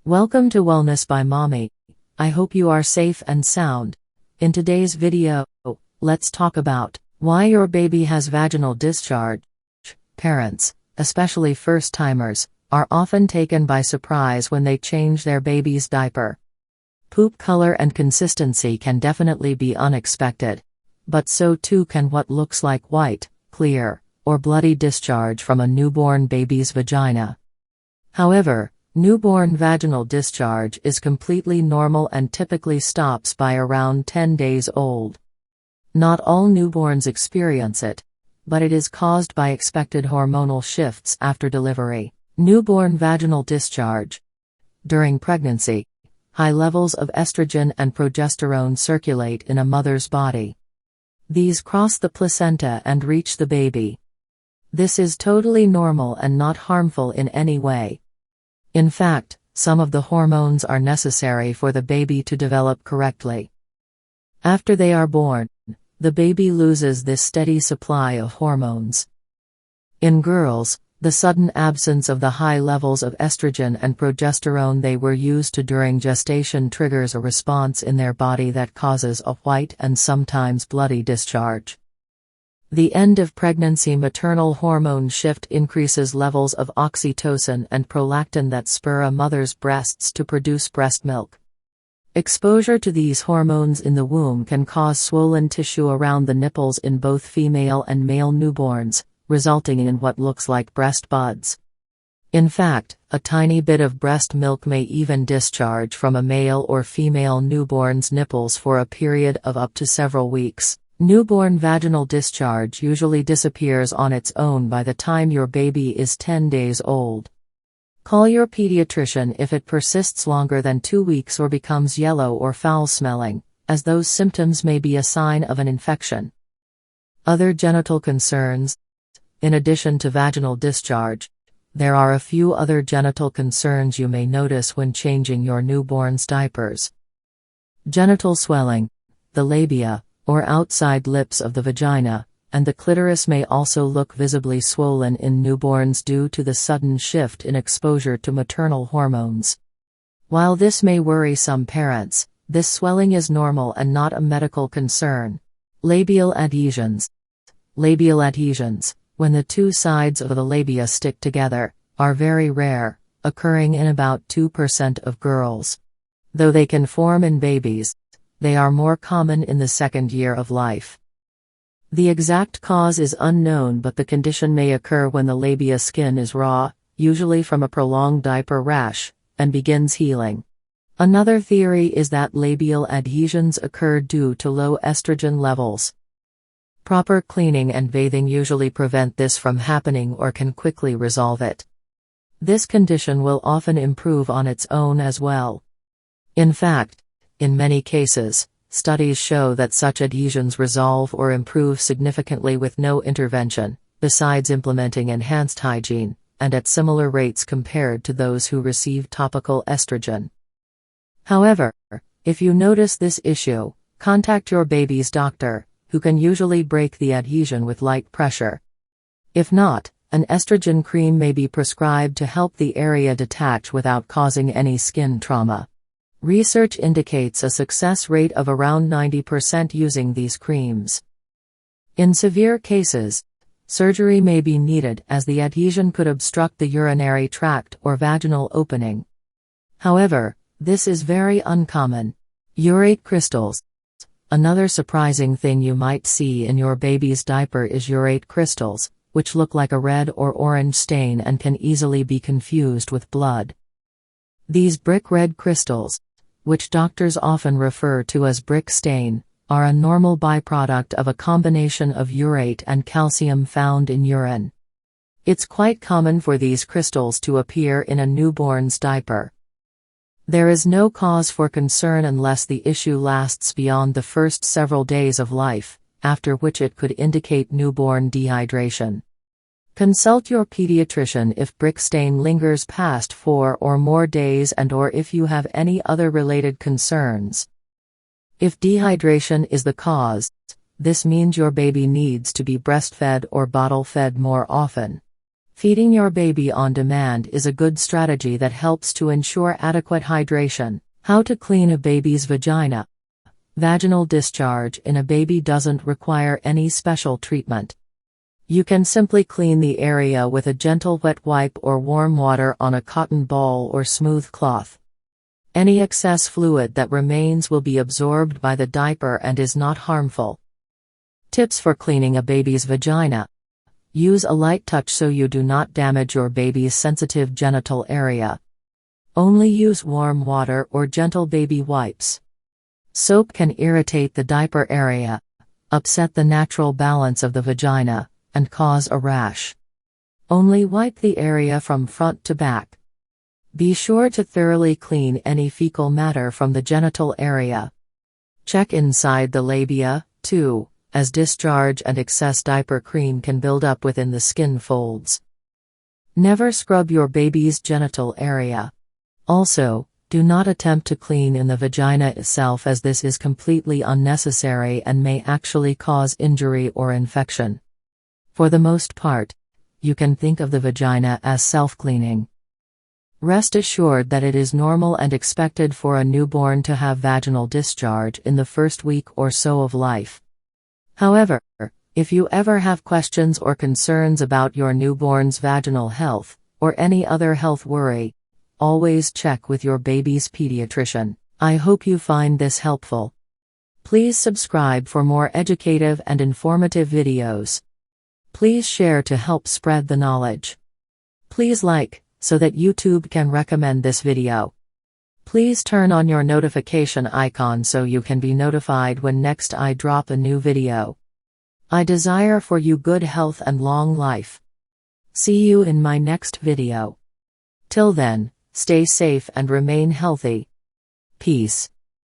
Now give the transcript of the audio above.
Welcome to Wellness by Mommy. I hope you are safe and sound. In today's video, let's talk about why your baby has vaginal discharge. Parents, especially first-timers, are often taken by surprise when they change their baby's diaper. Poop color and consistency can definitely be unexpected, but so too can what looks like white, clear, or bloody discharge from a newborn baby's vagina. However, newborn vaginal discharge is completely normal and typically stops by around 10 days old. Not all newborns experience it, but it is caused by expected hormonal shifts after delivery. Newborn vaginal discharge. During pregnancy, high levels of estrogen and progesterone circulate in a mother's body. These cross the placenta and reach the baby. This is totally normal and not harmful in any way. In fact, some of the hormones are necessary for the baby to develop correctly. After they are born, the baby loses this steady supply of hormones. In girls, the sudden absence of the high levels of estrogen and progesterone they were used to during gestation triggers a response in their body that causes a white and sometimes bloody discharge. The end of pregnancy maternal hormone shift increases levels of oxytocin and prolactin that spur a mother's breasts to produce breast milk. Exposure to these hormones in the womb can cause swollen tissue around the nipples in both female and male newborns, resulting in what looks like breast buds. In fact, a tiny bit of breast milk may even discharge from a male or female newborn's nipples for a period of up to several weeks. Newborn vaginal discharge usually disappears on its own by the time your baby is 10 days old. Call your pediatrician if it persists longer than 2 weeks or becomes yellow or foul-smelling, as those symptoms may be a sign of an infection. Other genital concerns. In addition to vaginal discharge, there are a few other genital concerns you may notice when changing your newborn's diapers. Genital swelling, the labia, or outside lips of the vagina, and the clitoris may also look visibly swollen in newborns due to the sudden shift in exposure to maternal hormones. While this may worry some parents, this swelling is normal and not a medical concern. Labial adhesions. Labial adhesions, when the two sides of the labia stick together, are very rare, occurring in about 2% of girls. Though they can form in babies, they are more common in the second year of life. The exact cause is unknown, but the condition may occur when the labia skin is raw, usually from a prolonged diaper rash, and begins healing. Another theory is that labial adhesions occur due to low estrogen levels. Proper cleaning and bathing usually prevent this from happening or can quickly resolve it. This condition will often improve on its own as well. In fact, in many cases, studies show that such adhesions resolve or improve significantly with no intervention, besides implementing enhanced hygiene, and at similar rates compared to those who receive topical estrogen. However, if you notice this issue, contact your baby's doctor, who can usually break the adhesion with light pressure. If not, an estrogen cream may be prescribed to help the area detach without causing any skin trauma. Research indicates a success rate of around 90% using these creams. In severe cases, surgery may be needed as the adhesion could obstruct the urinary tract or vaginal opening. However, this is very uncommon. Urate crystals. Another surprising thing you might see in your baby's diaper is urate crystals, which look like a red or orange stain and can easily be confused with blood. These brick red crystals, which doctors often refer to as brick stain, are a normal byproduct of a combination of urate and calcium found in urine. It's quite common for these crystals to appear in a newborn's diaper. There is no cause for concern unless the issue lasts beyond the first several days of life, after which it could indicate newborn dehydration. Consult your pediatrician if brick stain lingers past 4 or more days and/or if you have any other related concerns. If dehydration is the cause, this means your baby needs to be breastfed or bottle-fed more often. Feeding your baby on demand is a good strategy that helps to ensure adequate hydration. How to clean a baby's vagina. Vaginal discharge in a baby doesn't require any special treatment. You can simply clean the area with a gentle wet wipe or warm water on a cotton ball or smooth cloth. Any excess fluid that remains will be absorbed by the diaper and is not harmful. Tips for cleaning a baby's vagina. Use a light touch so you do not damage your baby's sensitive genital area. Only use warm water or gentle baby wipes. Soap can irritate the diaper area, upset the natural balance of the vagina, and cause a rash. Only wipe the area from front to back. Be sure to thoroughly clean any fecal matter from the genital area. Check inside the labia, too, as discharge and excess diaper cream can build up within the skin folds. Never scrub your baby's genital area. Also, do not attempt to clean in the vagina itself, as this is completely unnecessary and may actually cause injury or infection. For the most part, you can think of the vagina as self-cleaning. Rest assured that it is normal and expected for a newborn to have vaginal discharge in the first week or so of life. However, if you ever have questions or concerns about your newborn's vaginal health, or any other health worry, always check with your baby's pediatrician. I hope you find this helpful. Please subscribe for more educative and informative videos. Please share to help spread the knowledge. Please like, so that YouTube can recommend this video. Please turn on your notification icon so you can be notified when next I drop a new video. I desire for you good health and long life. See you in my next video. Till then, stay safe and remain healthy. Peace.